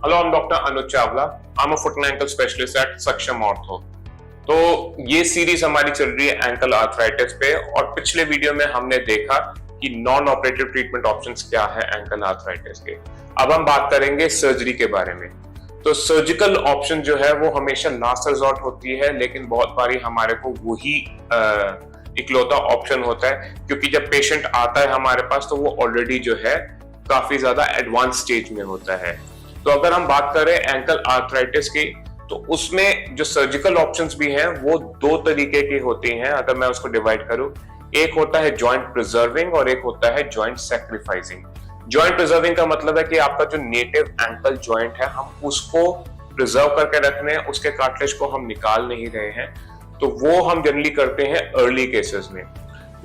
Hello, I'm doctor Anuj Chawla. I'm a foot and ankle specialist at Saksham Ortho। तो ये series हमारी चल रही है एंकल आर्थराइटिस पे, और पिछले वीडियो में हमने देखा कि नॉन ऑपरेटिव ट्रीटमेंट ऑप्शंस क्या है एंकल आर्थराइटिस के। अब हम बात करेंगे सर्जरी के बारे में। तो सर्जिकल ऑप्शन जो है वो हमेशा लास्ट रिजॉर्ट होती है, लेकिन बहुत बारी हमारे को वही इकलौता ऑप्शन होता है, क्योंकि जब पेशेंट आता है हमारे पास तो वो ऑलरेडी जो है काफी ज्यादा एडवांस स्टेज में होता है। तो अगर हम बात करें एंकल आर्थराइटिस की, तो उसमें जो सर्जिकल ऑप्शंस भी हैं वो दो तरीके के होते हैं। अगर मैं उसको डिवाइड करूं, एक होता है जॉइंट प्रिजर्विंग और एक होता है जॉइंट सैक्रिफाइसिंग। जॉइंट प्रिजर्विंग का मतलब है कि आपका जो नेटिव एंकल जॉइंट है हम उसको प्रिजर्व करके रख रहे हैं, उसके कार्टिलेज को हम निकाल नहीं रहे हैं। तो वो हम जनरली करते हैं अर्ली केसेस में।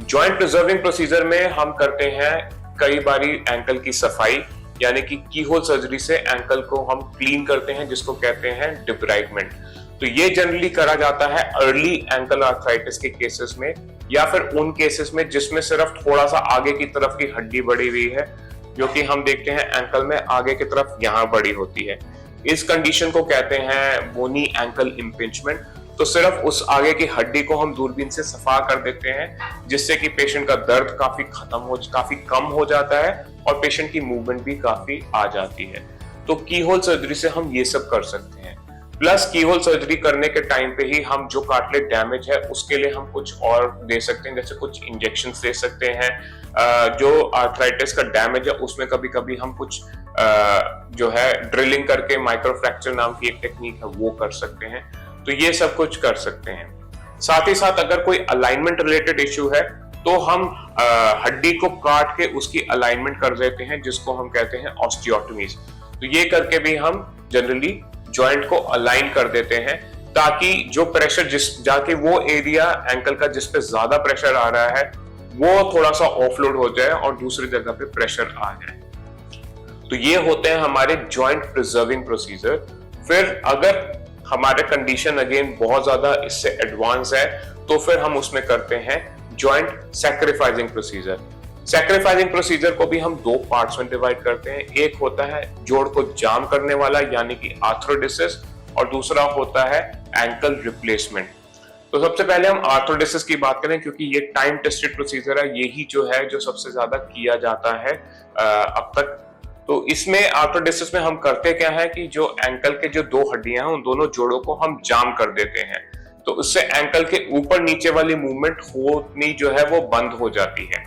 जॉइंट प्रिजर्विंग प्रोसीजर में हम करते हैं कई बारी एंकल की सफाई, यानी कि कीहोल सर्जरी से एंकल को हम क्लीन करते हैं, जिसको कहते हैं डिब्राइटमेंट। तो ये जनरली करा जाता है अर्ली एंकल आर्थराइटिस के केसेस में, या फिर उन केसेस में जिसमें सिर्फ थोड़ा सा आगे की तरफ की हड्डी बढ़ी हुई है, जो कि हम देखते हैं एंकल में आगे की तरफ यहां बड़ी होती है। इस कंडीशन को कहते हैं बोनी एंकल इम्पिंचमेंट। तो सिर्फ उस आगे की हड्डी को हम दूरबीन से सफा कर देते हैं, जिससे कि पेशेंट का दर्द काफी कम हो जाता है और पेशेंट की मूवमेंट भी काफी आ जाती है। तो कीहोल सर्जरी से हम ये सब कर सकते हैं। प्लस कीहोल सर्जरी करने के टाइम पे ही हम जो कार्टिलेज डैमेज है उसके लिए हम कुछ और दे सकते हैं, जैसे कुछ इंजेक्शन दे सकते हैं। जो आर्थराइटिस का डैमेज है उसमें कभी कभी हम कुछ जो है ड्रिलिंग करके माइक्रोफ्रैक्चर नाम की एक टेक्निक है वो कर सकते हैं। तो ये सब कुछ कर सकते हैं। साथ ही साथ अगर कोई अलाइनमेंट रिलेटेड इश्यू है तो हम हड्डी को काट के उसकी अलाइनमेंट कर देते हैं, जिसको हम कहते हैं ऑस्टियोटोमीज। तो ये करके भी हम जनरली जॉइंट को अलाइन कर देते हैं, ताकि जो प्रेशर जाके वो एरिया एंकल का जिस पे ज्यादा प्रेशर आ रहा है वो थोड़ा सा ऑफलोड हो जाए और दूसरी जगह पे प्रेशर आ जाए। तो ये होते हैं हमारे जॉइंट प्रिजर्विंग प्रोसीजर। फिर अगर हमारे कंडीशन अगेन बहुत ज्यादा इससे एडवांस है तो फिर हम उसमें करते हैं joint sacrificing procedure. Sacrificing procedure को भी हम दो पार्ट्स में डिवाइड करते हैं। एक होता है जोड़ को जाम करने वाला, यानी कि आर्थरोडिसिस, और दूसरा होता है एंकल रिप्लेसमेंट। तो सबसे पहले हम आर्थरोडिसिस की बात करें, क्योंकि ये टाइम टेस्टेड प्रोसीजर है, यही जो है जो सबसे ज्यादा किया जाता है अब तक। तो इसमें आर्थरोडिसिस में हम करते क्या है कि जो एंकल के जो दो हड्डियां हैं उन दोनों जोड़ों को हम जाम कर देते हैं। तो उससे एंकल के ऊपर नीचे वाली मूवमेंट होनी जो है वो बंद हो जाती है।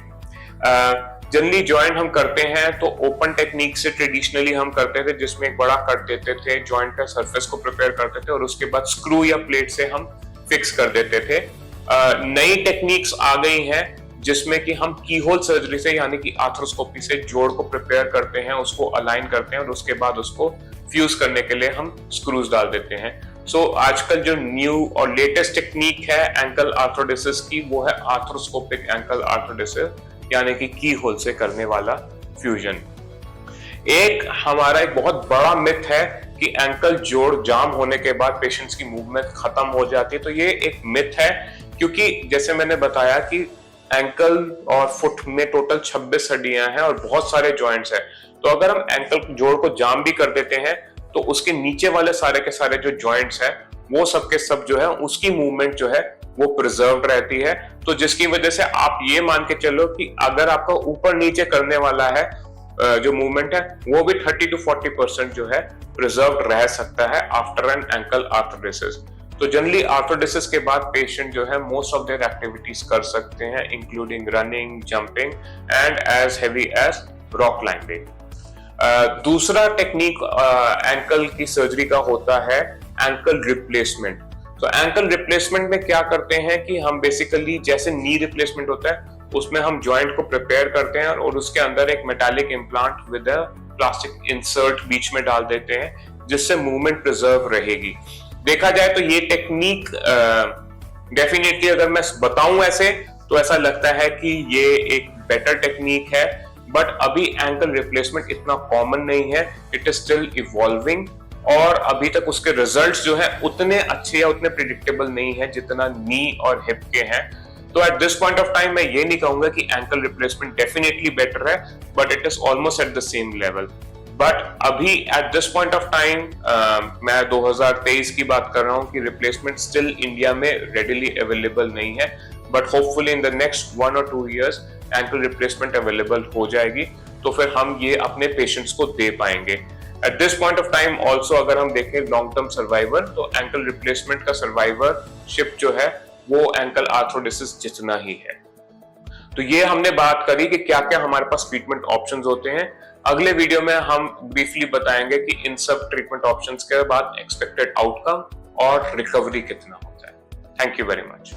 जनरली जॉइंट हम करते हैं तो ओपन टेक्निक से ट्रेडिशनली हम करते थे, जिसमें एक बड़ा कट देते थे, जॉइंट का सरफेस को प्रिपेयर करते थे और उसके बाद स्क्रू या प्लेट से हम फिक्स कर देते थे। नई टेक्निक्स आ गई हैं जिसमें कि हम कीहोल सर्जरी से, यानी कि आर्थ्रोस्कोपी से जोड़ को प्रिपेयर करते हैं, उसको अलाइन करते हैं और उसके बाद उसको फ्यूज करने के लिए हम स्क्रूज डाल देते हैं। सो आजकल जो न्यू और लेटेस्ट टेक्निक है एंकल आर्थरोडिसिस की, वो है आर्थ्रोस्कोपिक एंकल आर्थरोडिसिस, यानी कि की होल से करने वाला फ्यूजन। एक हमारा एक बहुत बड़ा मिथ है कि एंकल जोड़ जाम होने के बाद पेशेंट्स की मूवमेंट खत्म हो जाती है। तो ये एक मिथ है, क्योंकि जैसे मैंने बताया कि एंकल और फुट में टोटल 26 हड्डियां हैं और बहुत सारे जॉइंट्स हैं। तो अगर हम एंकल जोड़ को जाम भी कर देते हैं तो उसके नीचे वाले सारे के सारे जो जॉइंट्स हैं वो सब के सब जो है उसकी मूवमेंट जो है वो प्रिजर्व रहती है। तो जिसकी वजह से आप ये मान के चलो कि अगर आपका ऊपर नीचे करने वाला है जो मूवमेंट है वो भी 30 to 40% जो है प्रिजर्व रह सकता है आफ्टर एन एंकल आर्थरोडिसिस। तो जनरली आर्थरोडिसिस के बाद पेशेंट जो है मोस्ट ऑफ देयर एक्टिविटीज कर सकते हैं, including running, jumping and as heavy as rock climbing. दूसरा टेक्निक एंकल की सर्जरी का होता है एंकल रिप्लेसमेंट। तो एंकल रिप्लेसमेंट में क्या करते हैं कि हम बेसिकली जैसे नी रिप्लेसमेंट होता है उसमें हम जॉइंट को प्रिपेयर करते हैं और उसके अंदर एक metallic implant with a plastic insert बीच में डाल देते हैं, जिससे मूवमेंट प्रिजर्व रहेगी। देखा जाए तो ये टेक्निक डेफिनेटली अगर मैं बताऊं ऐसे तो ऐसा लगता है कि ये एक बेटर टेक्निक है, बट अभी एंकल रिप्लेसमेंट इतना कॉमन नहीं है, इट इज स्टिल इवॉल्विंग, और अभी तक उसके रिजल्ट्स जो है उतने अच्छे या उतने प्रिडिक्टेबल नहीं है जितना नी और हिप के हैं। तो at this point of time मैं ये नहीं कहूंगा कि एंकल रिप्लेसमेंट डेफिनेटली बेटर है, but it is almost at the same level. But अभी at this point of time मैं 2023 की बात कर रहा हूं कि रिप्लेसमेंट स्टिल इंडिया में रेडिली अवेलेबल नहीं है, but hopefully in the next 1 or 2 years ankle replacement available हो जाएगी, तो फिर हम ये अपने पेशेंट्स को दे पाएंगे। Eight this point of time also अगर हम देखें लॉन्ग टर्म सर्वाइवर, तो एंकल रिप्लेसमेंट का सर्वाइवरशिप जो है वो एंकल आर्थ्रोडिसिस जितना ही है। तो ये हमने बात करी कि क्या क्या हमारे पास ट्रीटमेंट ऑप्शंस होते हैं। अगले वीडियो में हम ब्रीफली बताएंगे कि इन सब ट्रीटमेंट ऑप्शंस के बाद एक्सपेक्टेड आउटकम और रिकवरी कितना होता है। Thank you very much.